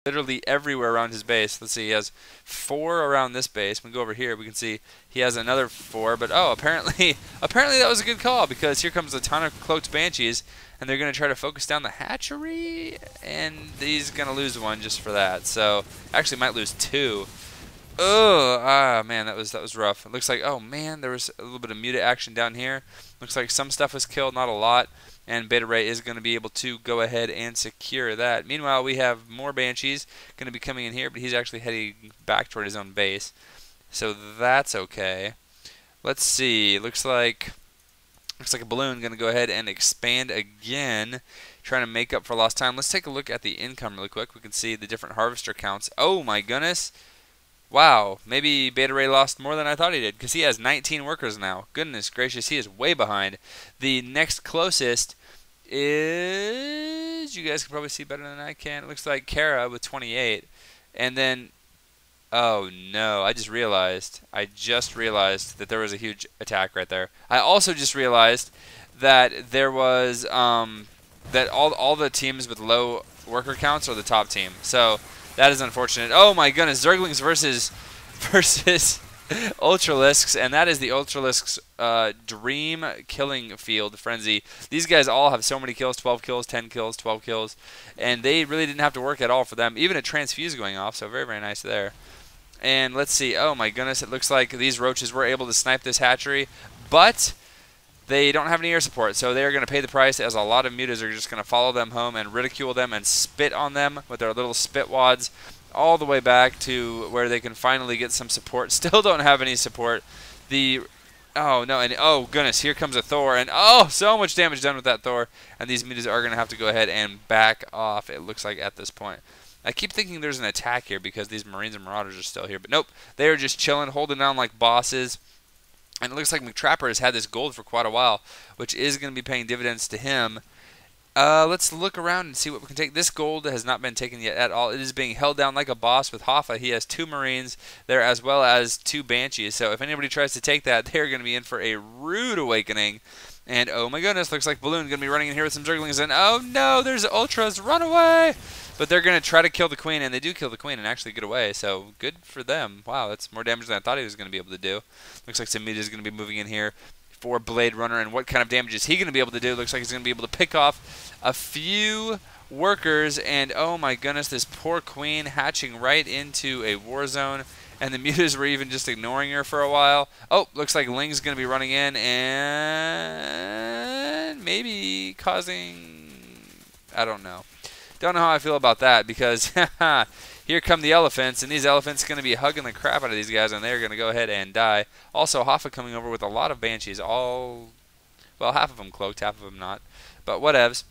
literally everywhere around his base. Let's see, he has 4 around this base. When we go over here, we can see he has another 4. But oh, apparently that was a good call, because here comes a ton of cloaked banshees, and they're going to try to focus down the hatchery, and he's going to lose 1 just for that. So actually might lose 2. Oh, man, that was rough. It looks like, oh man, there was a little bit of muta action down here. Looks like some stuff was killed, not a lot, and Beta Ray is going to be able to go ahead and secure that. Meanwhile, we have more banshees going to be coming in here, but he's actually heading back toward his own base, so that's okay. Let's see. Looks like a balloon going to go ahead and expand again, trying to make up for lost time. Let's take a look at the income really quick. We can see the different harvester counts. Oh my goodness. Wow, maybe Beta Ray lost more than I thought he did, because he has 19 workers now. Goodness gracious, he is way behind. The next closest is, you guys can probably see better than I can, it looks like Kara with 28. And then, oh no, I just realized that there was a huge attack right there. I also just realized that there was, that all the teams with low worker counts are the top team. So that is unfortunate. Oh my goodness, Zerglings versus Ultralisks, and that is the Ultralisks dream killing field frenzy. These guys all have so many kills, 12 kills, 10 kills, 12 kills, and they really didn't have to work at all for them. Even a transfuse going off, so very, very nice there. And let's see, oh my goodness, it looks like these roaches were able to snipe this hatchery, but they don't have any air support, so they're going to pay the price, as a lot of mutas are just going to follow them home and ridicule them and spit on them with their little spit wads all the way back to where they can finally get some support. Still don't have any support. Oh no, and oh goodness, here comes a Thor, and oh, so much damage done with that Thor, and these mutas are going to have to go ahead and back off, it looks like, at this point. I keep thinking there's an attack here because these Marines and Marauders are still here, but nope, they are just chilling, holding down like bosses. And it looks like McTrapper has had this gold for quite a while, which is going to be paying dividends to him. Let's look around and see what we can take. This gold has not been taken yet at all. It is being held down like a boss with Hoffa. He has 2 Marines there as well as 2 Banshees. So if anybody tries to take that, they're going to be in for a rude awakening. And oh my goodness, looks like Balloon going to be running in here with some Zerglings. And oh no, there's Ultras. Run away! But they're going to try to kill the Queen, and they do kill the Queen and actually get away. So good for them. Wow, that's more damage than I thought he was going to be able to do. Looks like Samita is going to be moving in here for Blade Runner, and what kind of damage is he going to be able to do? Looks like he's going to be able to pick off a few workers, and oh my goodness, this poor Queen hatching right into a war zone, and the mutas were even just ignoring her for a while. Oh, looks like Ling's going to be running in and maybe causing, I don't know. Don't know how I feel about that, because here come the elephants, and these elephants are going to be hugging the crap out of these guys, and they're going to go ahead and die. Also, Hoffa coming over with a lot of Banshees, well, half of them cloaked, half of them not, but whatevs.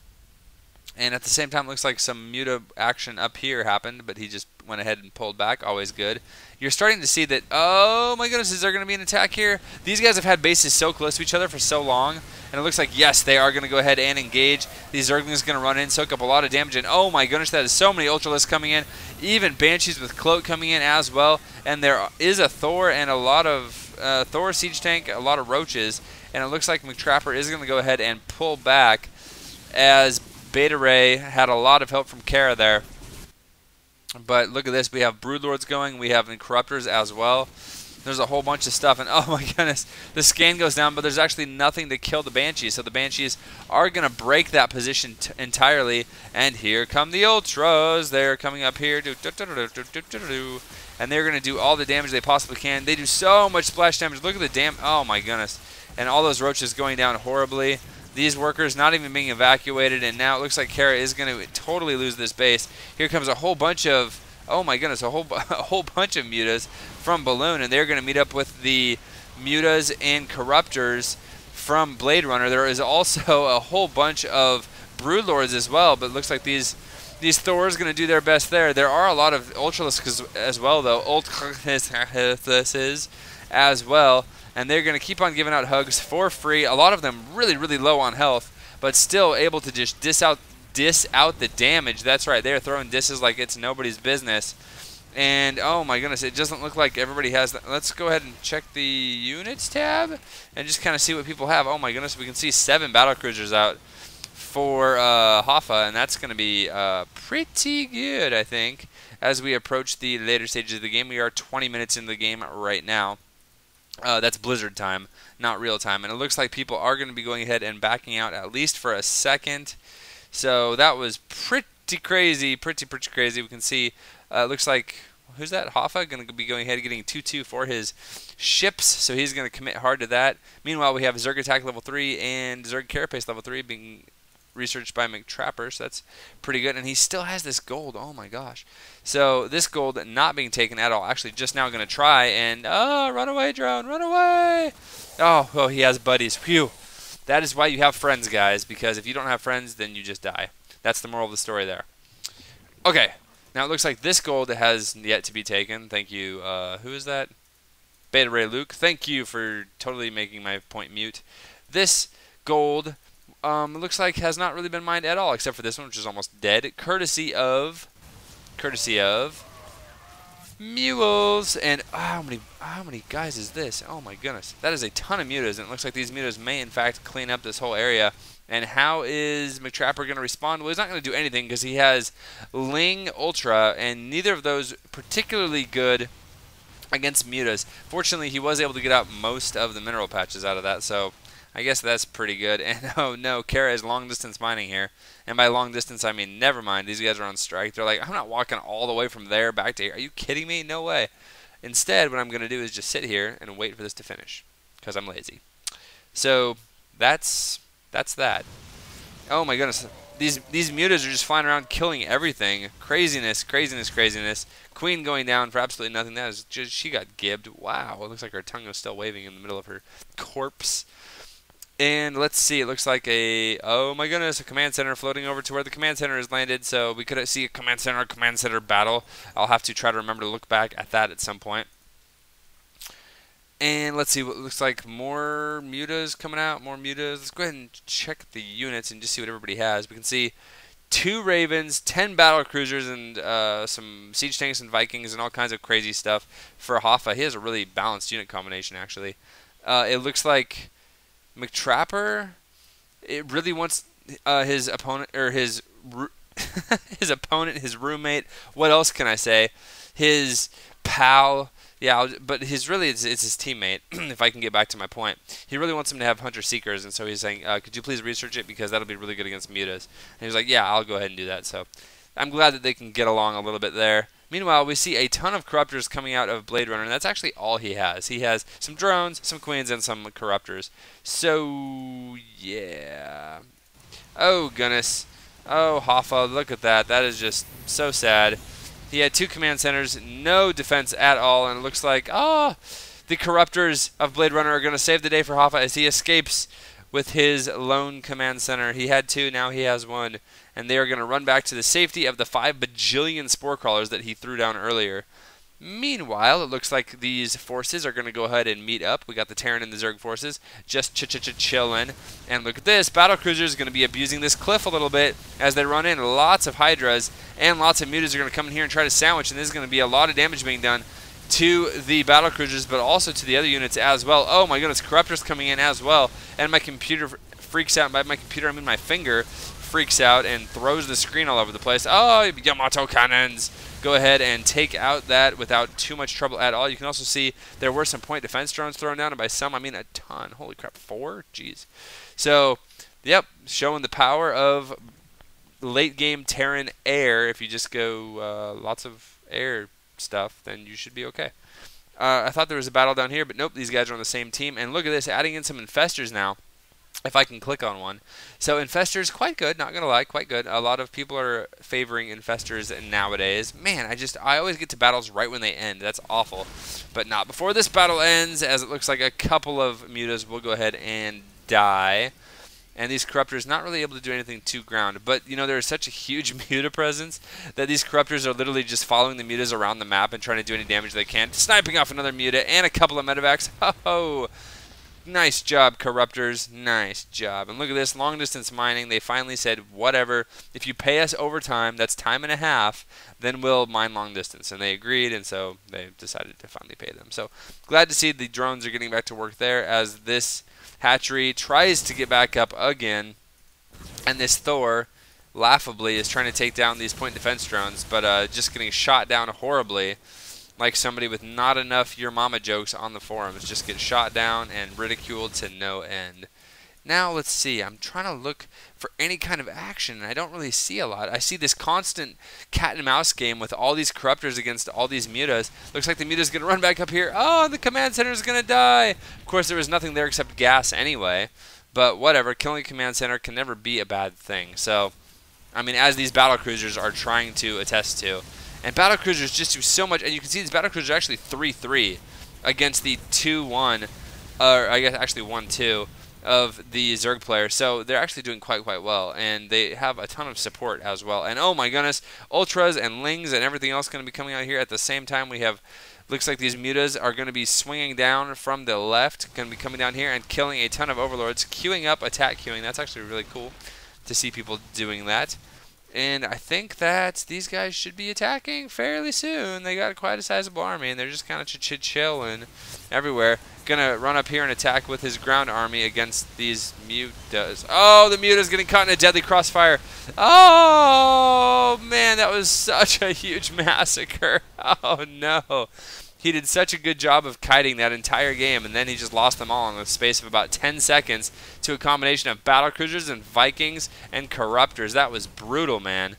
And at the same time, it looks like some muta action up here happened, but he just went ahead and pulled back. Always good. You're starting to see that, oh my goodness, is there going to be an attack here? These guys have had bases so close to each other for so long, and it looks like, yes, they are going to go ahead and engage. These Zerglings are going to run in, soak up a lot of damage, and oh my goodness, that is so many Ultralisks coming in. Even Banshees with Cloak coming in as well, and there is a Thor and a lot of Thor Siege Tank, a lot of Roaches, and it looks like McTrapper is going to go ahead and pull back, as Beta Ray had a lot of help from Kara there. But look at this, we have Broodlords going, we have Incorruptors as well. There's a whole bunch of stuff, and oh my goodness, the scan goes down, but there's actually nothing to kill the Banshees, so the Banshees are going to break that position entirely, and here come the Ultras. They're coming up here, and they're going to do all the damage they possibly can. They do so much splash damage. Look at the damn, oh my goodness, and all those Roaches going down horribly. These workers not even being evacuated, and now it looks like Kara is going to totally lose this base. Here comes a whole bunch of, oh my goodness, a whole bunch of mutas from Balloon, and they're going to meet up with the mutas and corruptors from Blade Runner. There is also a whole bunch of Broodlords as well, but it looks like these Thors going to do their best there. There are a lot of Ultralisks as well, though. Ultralisks as well. And they're going to keep on giving out hugs for free. A lot of them really, really low on health, but still able to just diss out the damage. That's right, they're throwing disses like it's nobody's business. And oh my goodness, it doesn't look like everybody has that. Let's go ahead and check the units tab and just kind of see what people have. Oh my goodness, we can see 7 battlecruisers out. for Hoffa, and that's going to be pretty good, I think, as we approach the later stages of the game. We are 20 minutes into the game right now. That's Blizzard time, not real time. And it looks like people are going to be going ahead and backing out at least for a second. So that was pretty crazy, pretty crazy. We can see, looks like, who's that? Hoffa going to be going ahead and getting 2-2 for his ships. So he's going to commit hard to that. Meanwhile, we have Zerg Attack level 3 and Zerg Carapace level 3 being researched by McTrapper, so that's pretty good. And he still has this gold. Oh my gosh. So this gold not being taken at all. Actually, just now going to try and run away, drone, run away. Oh, he has buddies. Phew. That is why you have friends, guys, because if you don't have friends, then you just die. That's the moral of the story there. Okay. Now it looks like this gold has yet to be taken. Thank you. Who is that? Beta Ray Luke. Thank you for totally making my point mute. This gold it looks like has not really been mined at all, except for this one, which is almost dead, courtesy of mules. And how many guys is this? Oh my goodness, that is a ton of mutas, and it looks like these mutas may in fact clean up this whole area. And how is McTrapper going to respond? Well, he's not going to do anything because he has Ling Ultra, and neither of those particularly good against mutas. Fortunately, he was able to get out most of the mineral patches out of that, so I guess that's pretty good. And oh no, Kara is long distance mining here. And by long distance, I mean never mind. These guys are on strike. They're like, I'm not walking all the way from there back to here. Are you kidding me? No way. Instead, what I'm going to do is just sit here and wait for this to finish because I'm lazy. So that's that. Oh my goodness. These mutas are just flying around killing everything. Craziness. Queen going down for absolutely nothing. That is just, she got gibbed. Wow. It looks like her tongue is still waving in the middle of her corpse. And let's see, it looks like oh my goodness, a command center floating over to where the command center has landed. So we could see a command center battle. I'll have to try to remember to look back at that at some point. And let's see, what looks like more mutas coming out, more mutas. Let's go ahead and check the units and just see what everybody has. We can see 2 Ravens, 10 battle cruisers, and some siege tanks and Vikings and all kinds of crazy stuff for Hoffa. He has a really balanced unit combination, actually. It looks like McTrapper, it really wants his opponent, or his his opponent, his roommate. What else can I say? His pal. Yeah, but it's his teammate. If I can get back to my point, he really wants him to have Hunter Seekers, and so he's saying, "Could you please research it because that'll be really good against mutas?" And he was like, "Yeah, I'll go ahead and do that." So I'm glad that they can get along a little bit there. Meanwhile, we see a ton of corruptors coming out of Blade Runner, and that's actually all he has. He has some drones, some queens, and some corruptors. So, yeah. Oh, goodness. Oh, Hoffa, look at that. That is just so sad. He had 2 command centers, no defense at all, and it looks like, the corruptors of Blade Runner are going to save the day for Hoffa as he escapes with his lone command center. He had 2, now he has 1. And they are going to run back to the safety of the 5 bajillion spore crawlers that he threw down earlier. Meanwhile, it looks like these forces are going to go ahead and meet up. We got the Terran and the Zerg forces just chillin'. And look at this. Battle Cruiser is going to be abusing this cliff a little bit as they run in. Lots of Hydras and lots of mutas are going to come in here and try to sandwich. And there's going to be a lot of damage being done to the battle cruisers, but also to the other units as well. Oh my goodness, Corruptors coming in as well. And my computer freaks out. By my computer, I mean my finger freaks out and throws the screen all over the place. Oh, Yamato cannons. Go ahead and take out that without too much trouble at all. You can also see there were some point defense drones thrown down, and by some I mean a ton. Holy crap, 4? Jeez. So, yep, showing the power of late game Terran air. If you just go lots of air stuff, then you should be okay. I thought there was a battle down here, but nope, these guys are on the same team. And look at this, adding in some infestors now. If I can click on one. So infestors, quite good, not going to lie, quite good. A lot of people are favoring infestors nowadays. Man, I always get to battles right when they end. That's awful. But not before this battle ends, as it looks like a couple of mutas will go ahead and die. And these corruptors not really able to do anything to ground. But, you know, there is such a huge muta presence that these corruptors are literally just following the mutas around the map and trying to do any damage they can. Sniping off another muta and a couple of medevacs. Ho-ho! Nice job, Corruptors. Nice job. And look at this, long distance mining. They finally said, whatever, if you pay us overtime, that's time and a half, then we'll mine long distance. And they agreed, and so they decided to finally pay them. So glad to see the drones are getting back to work there as this hatchery tries to get back up again. And this Thor, laughably, is trying to take down these point defense drones, but just getting shot down horribly, like somebody with not enough your mama jokes on the forums. Just get shot down and ridiculed to no end. Now let's see, I'm trying to look for any kind of action, and I don't really see a lot. I see this constant cat and mouse game with all these corruptors against all these mutas. Looks like the muta's going to run back up here. Oh, the command center is going to die. Of course, there was nothing there except gas anyway, but whatever. Killing a command center can never be a bad thing. So, I mean, as these battle cruisers are trying to attest to. And battle cruisers just do so much, and you can see these battle cruisers are actually 3-3 against the 2-1, or I guess actually 1-2. Of the Zerg player, so they're actually doing quite well, and they have a ton of support as well. And oh my goodness, ultras and lings and everything else going to be coming out here at the same time. We have, looks like these mutas are going to be swinging down from the left, going to be coming down here and killing a ton of overlords, queuing up, attack queuing. That's actually really cool to see people doing that. And I think that these guys should be attacking fairly soon. They got quite a sizable army, and they're just kind of chilling everywhere. Gonna run up here and attack with his ground army against these mutas. Oh, the muta's getting caught in a deadly crossfire. Oh, man, that was such a huge massacre. Oh, no. He did such a good job of kiting that entire game, and then he just lost them all in the space of about 10 seconds to a combination of battlecruisers and Vikings and corruptors. That was brutal, man.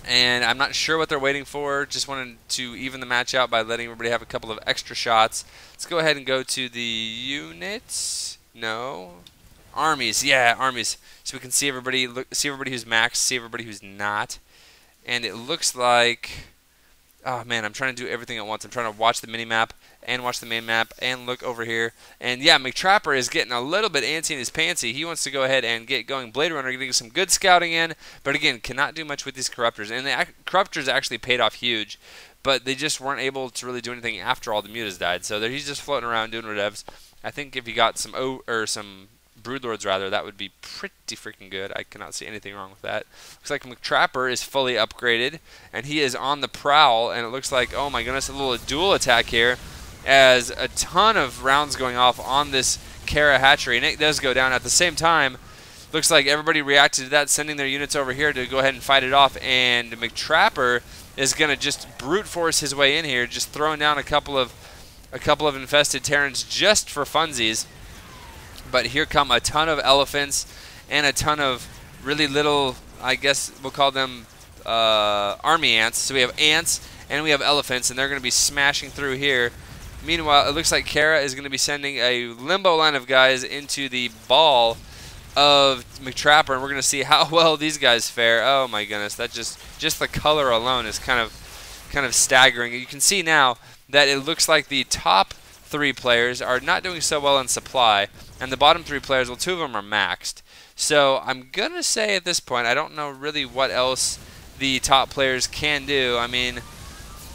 And I'm not sure what they're waiting for. Just wanted to even the match out by letting everybody have a couple of extra shots. Let's go ahead and go to the units. No. Armies. Yeah, armies. So we can see everybody, see everybody who's maxed, see everybody who's not. And it looks like... Oh man, I'm trying to do everything at once. I'm trying to watch the mini-map and watch the main map and look over here. And yeah, McTrapper is getting a little bit antsy in his pantsy. He wants to go ahead and get going Blade Runner, getting some good scouting in. But again, cannot do much with these corruptors. And the corruptors actually paid off huge. But they just weren't able to really do anything after all the mutas died. So he's just floating around doing whatevs. I think if he got some Broodlords rather, that would be pretty freaking good. I cannot see anything wrong with that. Looks like McTrapper is fully upgraded, and he is on the prowl, and it looks like, oh my goodness, a little dual attack here, as a ton of rounds going off on this Kara hatchery, and it does go down. At the same time, looks like everybody reacted to that, sending their units over here to go ahead and fight it off, and McTrapper is going to just brute force his way in here, just throwing down a couple of infested Terrans just for funsies. But here come a ton of elephants and a ton of really little, I guess we'll call them army ants. So we have ants and we have elephants, and they're going to be smashing through here. Meanwhile, it looks like Kara is going to be sending a limbo line of guys into the ball of McTrapper, and we're going to see how well these guys fare. Oh my goodness, that just the color alone is kind of staggering. You can see now that it looks like the top 3 players are not doing so well in supply, and the bottom 3 players, well, 2 of them are maxed. So I'm going to say at this point, I don't know really what else the top players can do. I mean,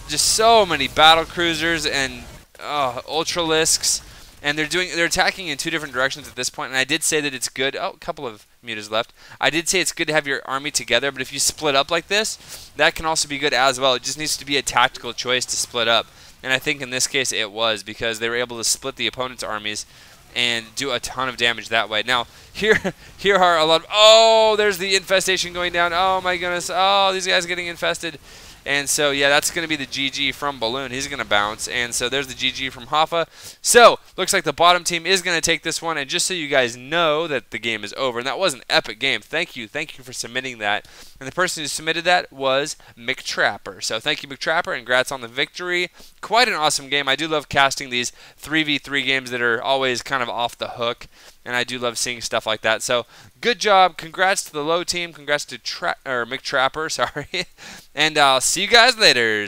just so many battle cruisers and ultralisks, and they're attacking in 2 different directions at this point. And I did say that it's good. Oh, a couple of mutas left. I did say it's good to have your army together, but if you split up like this, that can also be good as well. It just needs to be a tactical choice to split up. And I think in this case it was, because they were able to split the opponent's armies and do a ton of damage that way. Now, here are a lot of... Oh, there's the infestation going down. Oh, my goodness. Oh, these guys are getting infested. And so, yeah, that's going to be the GG from Balloon. He's going to bounce. And so there's the GG from Hoffa. So, looks like the bottom team is going to take this one. And just so you guys know that the game is over. And that was an epic game. Thank you for submitting that. And the person who submitted that was McTrapper. So thank you, McTrapper, and congrats on the victory. Quite an awesome game. I do love casting these 3v3 games that are always kind of off the hook. And I do love seeing stuff like that. So, good job. Congrats to the low team. Congrats to McTrapper. Sorry. And I'll see you guys later.